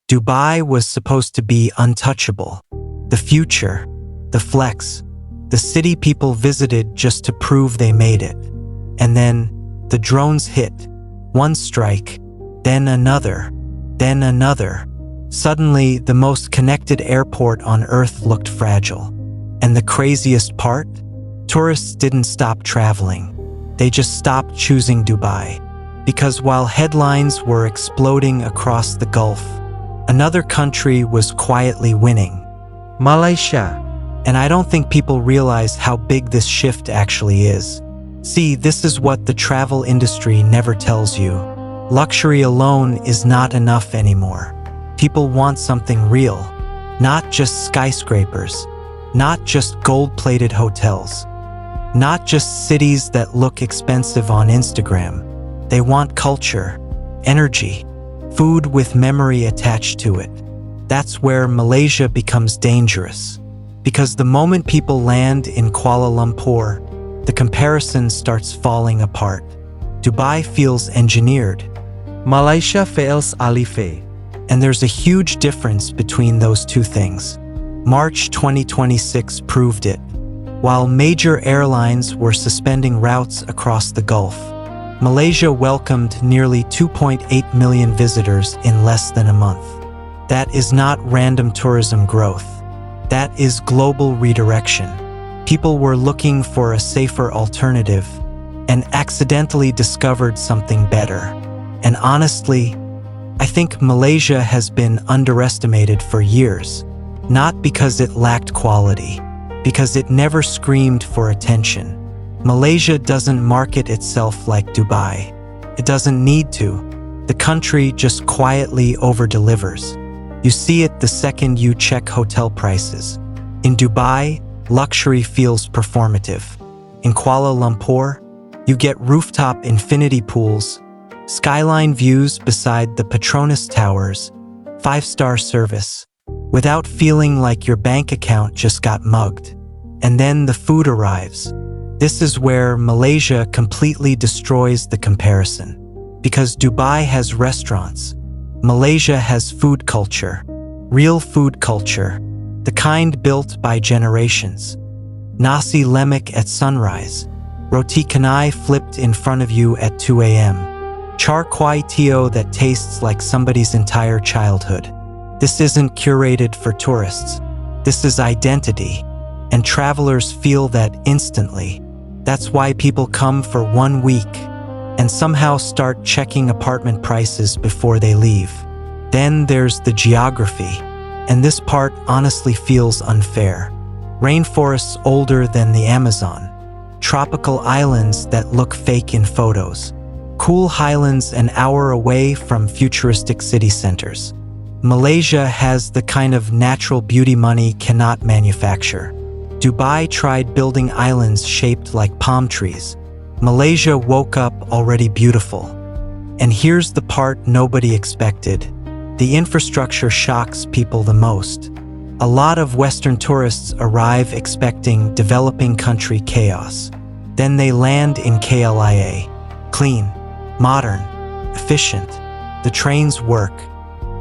Dubai was supposed to be untouchable. The future, the flex, the city people visited just to prove they made it. And then the drones hit. One strike, then another, then another. Suddenly, the most connected airport on Earth looked fragile. And the craziest part? Tourists didn't stop traveling. They just stopped choosing Dubai. Because while headlines were exploding across the Gulf, another country was quietly winning. Malaysia. And I don't think people realize how big this shift actually is. See, this is what the travel industry never tells you. Luxury alone is not enough anymore. People want something real, not just skyscrapers, not just gold-plated hotels, not just cities that look expensive on Instagram. They want culture, energy, food with memory attached to it. That's where Malaysia becomes dangerous. Because the moment people land in Kuala Lumpur, the comparison starts falling apart. Dubai feels engineered. Malaysia feels alive. And there's a huge difference between those two things. March 2026 proved it. While major airlines were suspending routes across the Gulf, Malaysia welcomed nearly 2.8 million visitors in less than a month. That is not random tourism growth. That is global redirection. People were looking for a safer alternative and accidentally discovered something better. And honestly, I think Malaysia has been underestimated for years, not because it lacked quality, because it never screamed for attention. Malaysia doesn't market itself like Dubai. It doesn't need to. The country just quietly over-delivers. You see it the second you check hotel prices. In Dubai, luxury feels performative. In Kuala Lumpur, you get rooftop infinity pools, skyline views beside the Petronas Towers, 5-star service, without feeling like your bank account just got mugged. And then the food arrives. This is where Malaysia completely destroys the comparison. Because Dubai has restaurants, Malaysia has food culture, real food culture, the kind built by generations. Nasi lemak at sunrise, roti canai flipped in front of you at 2 a.m., char kway teow that tastes like somebody's entire childhood. This isn't curated for tourists. This is identity, and travelers feel that instantly. That's why people come for 1 week and somehow start checking apartment prices before they leave. Then there's the geography, and this part honestly feels unfair. Rainforests older than the Amazon, tropical islands that look fake in photos, cool highlands an hour away from futuristic city centers. Malaysia has the kind of natural beauty money cannot manufacture. Dubai tried building islands shaped like palm trees. Malaysia woke up already beautiful. And here's the part nobody expected. The infrastructure shocks people the most. A lot of Western tourists arrive expecting developing country chaos. Then they land in KLIA. Clean, modern, efficient. The trains work.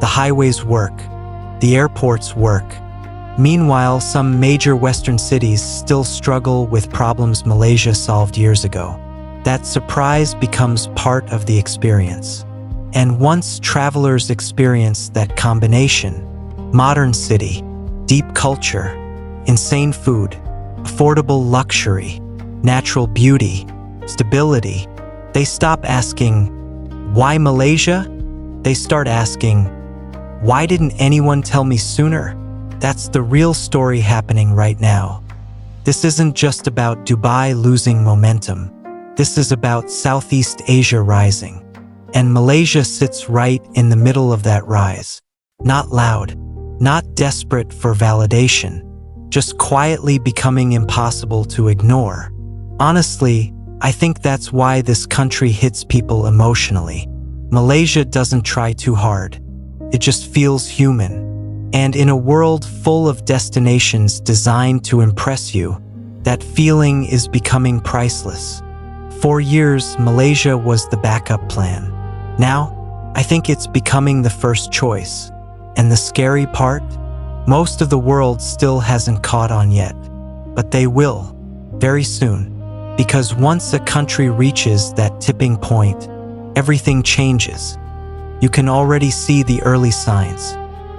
The highways work. The airports work. Meanwhile, some major Western cities still struggle with problems Malaysia solved years ago. That surprise becomes part of the experience. And once travelers experience that combination, modern city, deep culture, insane food, affordable luxury, natural beauty, stability, they stop asking, why Malaysia? They start asking, why didn't anyone tell me sooner? That's the real story happening right now. This isn't just about Dubai losing momentum. This is about Southeast Asia rising. And Malaysia sits right in the middle of that rise. Not loud, not desperate for validation, just quietly becoming impossible to ignore. Honestly, I think that's why this country hits people emotionally. Malaysia doesn't try too hard. It just feels human. And in a world full of destinations designed to impress you, that feeling is becoming priceless. For years, Malaysia was the backup plan. Now, I think it's becoming the first choice. And the scary part? Most of the world still hasn't caught on yet. But they will, very soon. Because once a country reaches that tipping point, everything changes. You can already see the early signs.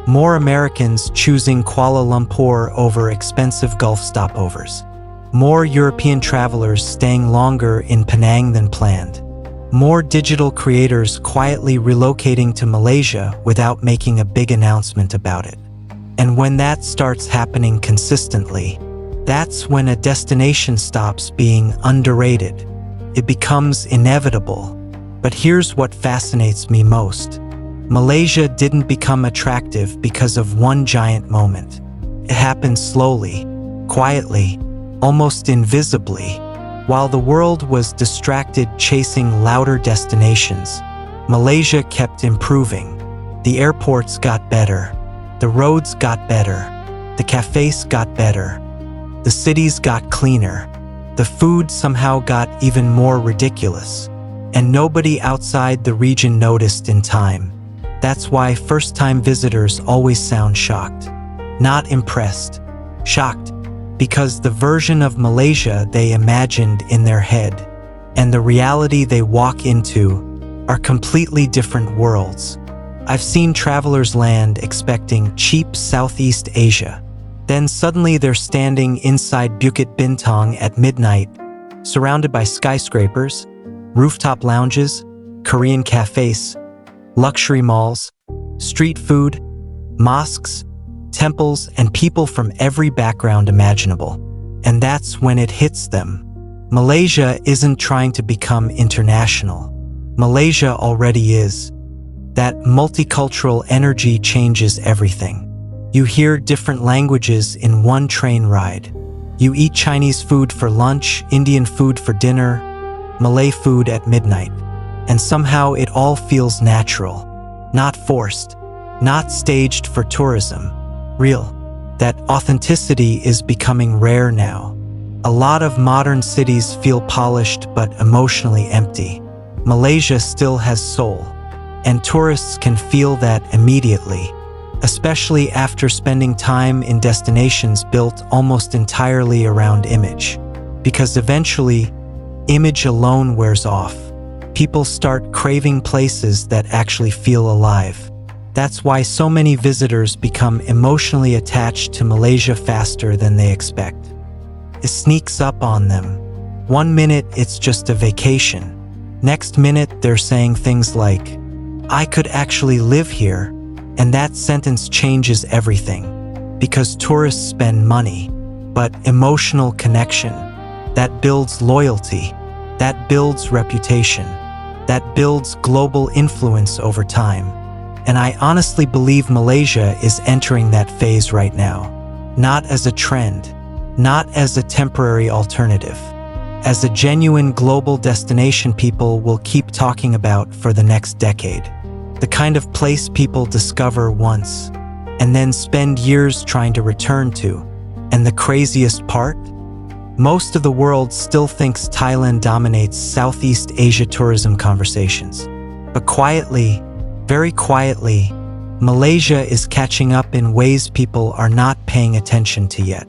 More Americans choosing Kuala Lumpur over expensive Gulf stopovers. More European travelers staying longer in Penang than planned. More digital creators quietly relocating to Malaysia without making a big announcement about it. And when that starts happening consistently, that's when a destination stops being underrated. It becomes inevitable. But here's what fascinates me most. Malaysia didn't become attractive because of one giant moment. It happened slowly, quietly, almost invisibly. While the world was distracted chasing louder destinations, Malaysia kept improving. The airports got better. The roads got better. The cafes got better. The cities got cleaner. The food somehow got even more ridiculous. And nobody outside the region noticed in time. That's why first-time visitors always sound shocked. Not impressed. Shocked. Because the version of Malaysia they imagined in their head and the reality they walk into are completely different worlds. I've seen travelers land expecting cheap Southeast Asia. Then suddenly they're standing inside Bukit Bintang at midnight, surrounded by skyscrapers, rooftop lounges, Korean cafes, luxury malls, street food, mosques, temples, and people from every background imaginable. And that's when it hits them. Malaysia isn't trying to become international. Malaysia already is. That multicultural energy changes everything. You hear different languages in one train ride. You eat Chinese food for lunch, Indian food for dinner, Malay food at midnight. And somehow it all feels natural, not forced, not staged for tourism. Real. That authenticity is becoming rare now. A lot of modern cities feel polished but emotionally empty. Malaysia still has soul, and tourists can feel that immediately, especially after spending time in destinations built almost entirely around image. Because eventually, image alone wears off. People start craving places that actually feel alive. That's why so many visitors become emotionally attached to Malaysia faster than they expect. It sneaks up on them. One minute it's just a vacation. Next minute they're saying things like, "I could actually live here," and that sentence changes everything. Because tourists spend money, but emotional connection, that builds loyalty, that builds reputation, that builds global influence over time. And I honestly believe Malaysia is entering that phase right now. Not as a trend, not as a temporary alternative, as a genuine global destination people will keep talking about for the next decade. The kind of place people discover once, and then spend years trying to return to. And the craziest part? Most of the world still thinks Thailand dominates Southeast Asia tourism conversations. But quietly, very quietly, Malaysia is catching up in ways people are not paying attention to yet.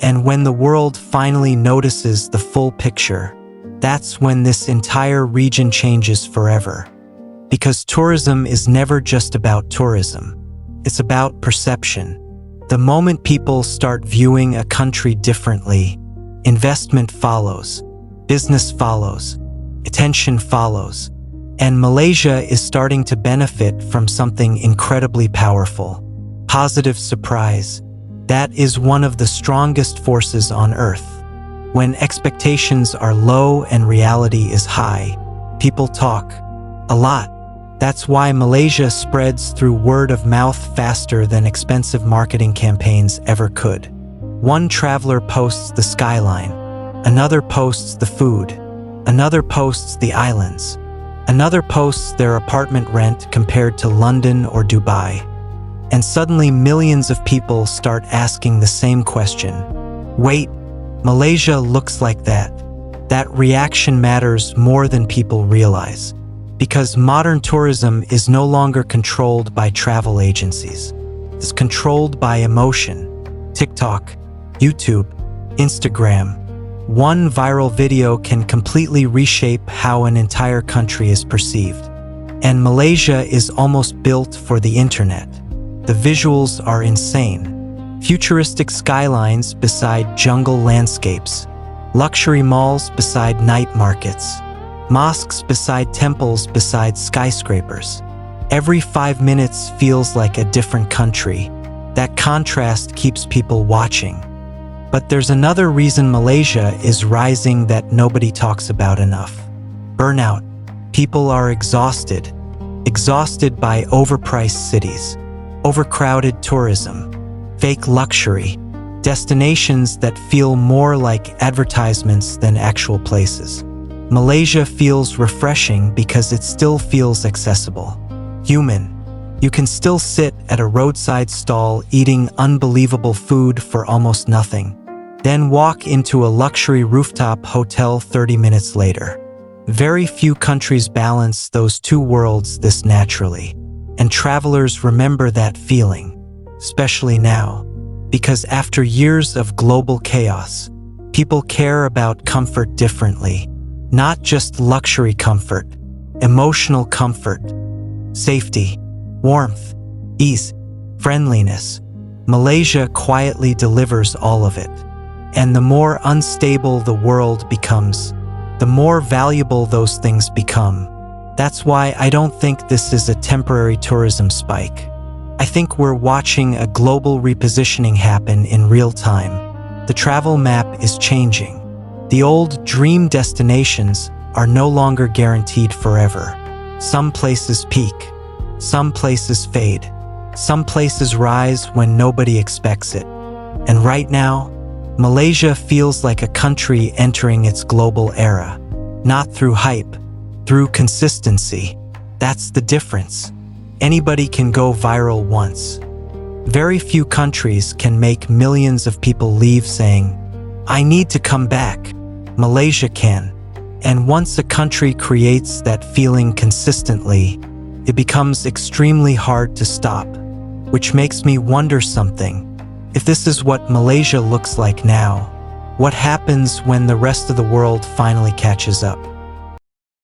And when the world finally notices the full picture, that's when this entire region changes forever. Because tourism is never just about tourism. It's about perception. The moment people start viewing a country differently, investment follows, business follows, attention follows. And Malaysia is starting to benefit from something incredibly powerful. Positive surprise. That is one of the strongest forces on Earth. When expectations are low and reality is high, people talk. A lot. That's why Malaysia spreads through word of mouth faster than expensive marketing campaigns ever could. One traveler posts the skyline. Another posts the food. Another posts the islands. Another posts their apartment rent compared to London or Dubai. And suddenly millions of people start asking the same question. Wait, Malaysia looks like that. That reaction matters more than people realize. Because modern tourism is no longer controlled by travel agencies. is controlled by emotion. TikTok, YouTube, Instagram. One viral video can completely reshape how an entire country is perceived. And Malaysia is almost built for the internet. The visuals are insane. Futuristic skylines beside jungle landscapes. Luxury malls beside night markets. Mosques beside temples beside skyscrapers. Every 5 minutes feels like a different country. That contrast keeps people watching. But there's another reason Malaysia is rising that nobody talks about enough. Burnout. People are exhausted. Exhausted by overpriced cities, overcrowded tourism, fake luxury, destinations that feel more like advertisements than actual places. Malaysia feels refreshing because it still feels accessible. Human. You can still sit at a roadside stall eating unbelievable food for almost nothing, then walk into a luxury rooftop hotel 30 minutes later. Very few countries balance those two worlds this naturally, and travelers remember that feeling, especially now, because after years of global chaos, people care about comfort differently. Not just luxury comfort, emotional comfort, safety, warmth, ease, friendliness. Malaysia quietly delivers all of it. And the more unstable the world becomes, the more valuable those things become. That's why I don't think this is a temporary tourism spike. I think we're watching a global repositioning happen in real time. The travel map is changing. The old dream destinations are no longer guaranteed forever. Some places peak. Some places fade. Some places rise when nobody expects it. And right now, Malaysia feels like a country entering its global era. Not through hype, through consistency. That's the difference. Anybody can go viral once. Very few countries can make millions of people leave saying, "I need to come back." Malaysia can. And once a country creates that feeling consistently, it becomes extremely hard to stop. Which makes me wonder something. If this is what Malaysia looks like now, what happens when the rest of the world finally catches up?